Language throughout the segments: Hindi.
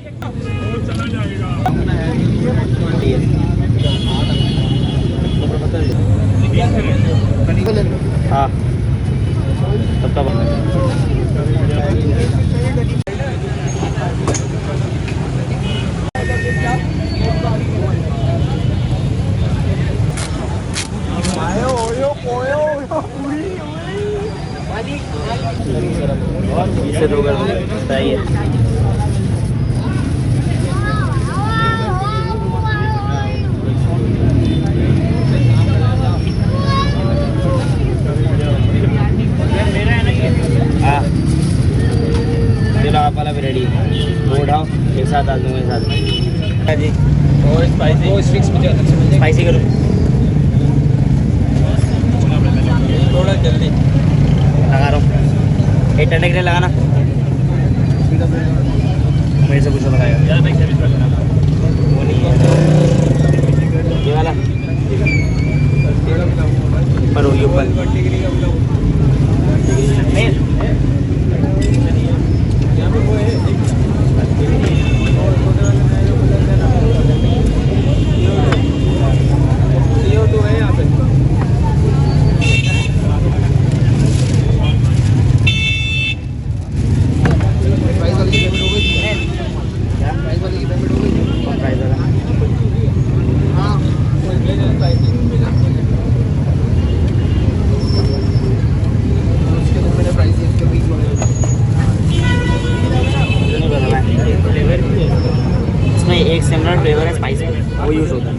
हाँ तब इसे दो कर बताइए। हाँ चलो आप वाला भी रेडी है, वो उठाओ एक साथ डाल दूँगा एक साथ जी। और स्पाइसी स्पाइसी करो थोड़ा जल्दी लगा रहा हूँ। 8 टंडे के लिए लगाना मेरे से पूछो लगाएगा वो नहीं है ये वाला पर वो ये ऊपर नहीं एक सिमिलर फ्लेवर है स्पाइसी वो यूज़ होता है।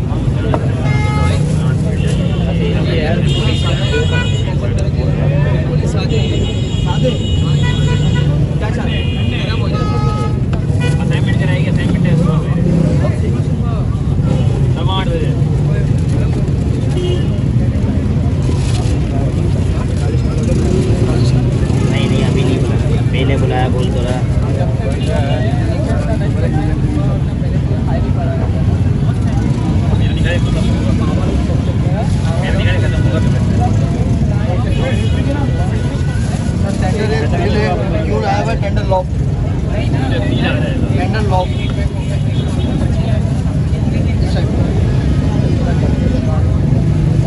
नहीं अभी नहीं बुलाया, पहले बुलाया बोल तो रहा। टेंडर लॉक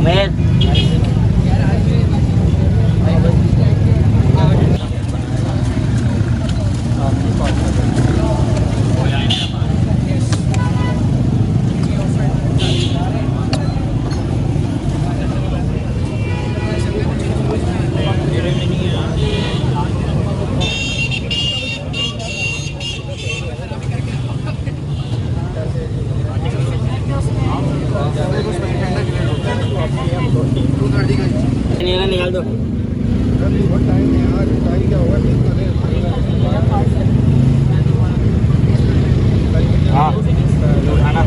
मैं निकाल दो। हाँ उठाना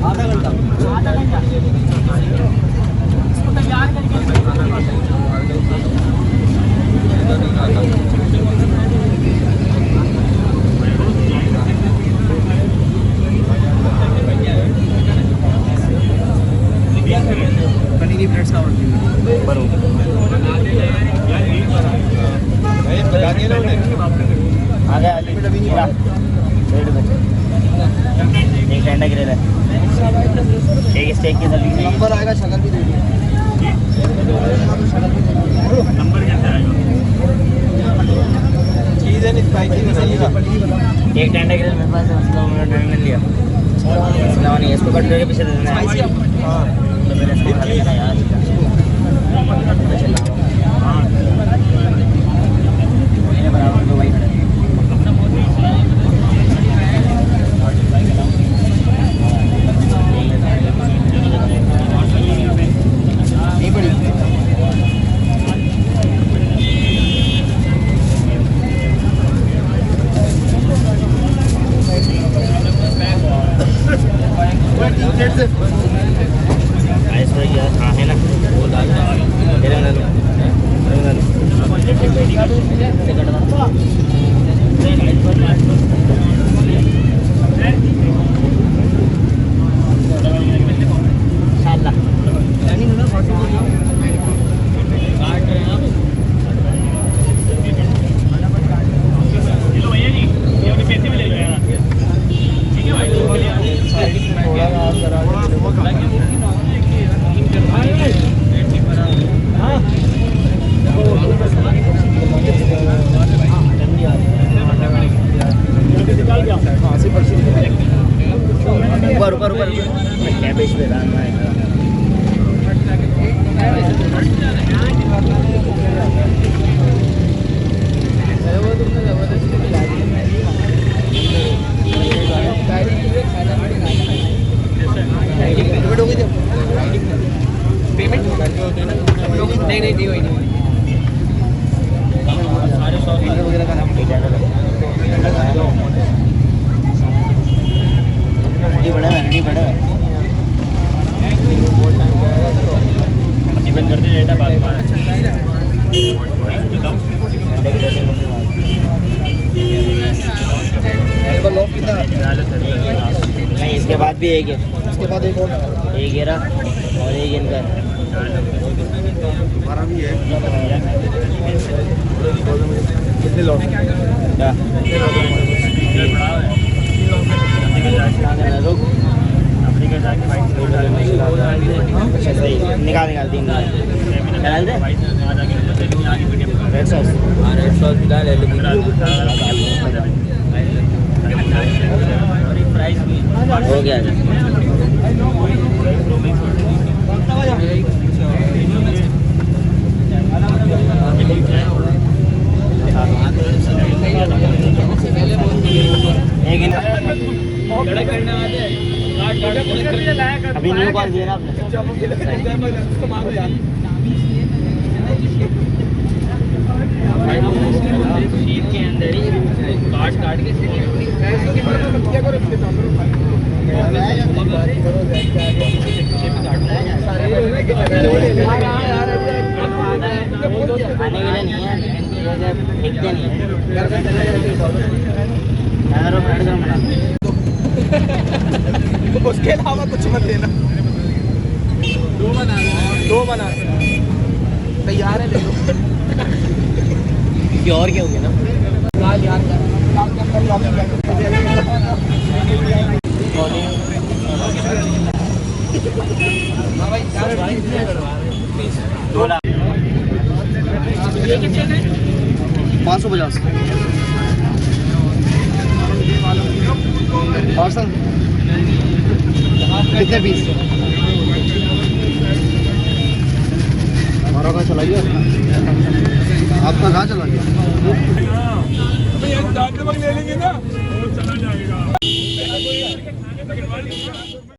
आधा घंटा पनीरी ब्रेड्स का एक टेंडा गिरे एक स्टेक की सर्विस नंबर आएगा, शक्ल भी दे दीजिए। नंबर क्या आएगा? चीज़ है नहीं स्पाइसी मसाला एक टेंडा गिरे मेरे पास मैंने टेंडा लिया नहीं इसको कट करके पीछे दे देना। हाँ तो मेरे इसको खा लेना यार। बराबर दो भाई है ना वो दाल इसके बाद भी एक है, उसके बाद एक और एक गिरा और एक इनका है। हमारा भी है। कितने लोग क्या रुक अच्छा सही निकाल निकाल 3 निकाल दे। रेड सॉस डाल हो गया अभी न्यू कॉल दिया ना आपने शीट के अंदर ही काट काट के खाने के लिए नहीं है लेकिन फेंकते नहीं है अगर वो फ्रेंड का बना उसके अलावा कुछ मत देना। दो बना तैयार है ले लो। और क्या हो गया ना $550 पार्सल कितने पीस? हमारा कहाँ चला गया? आपका कहाँ चला गया? ले लेंगे ना।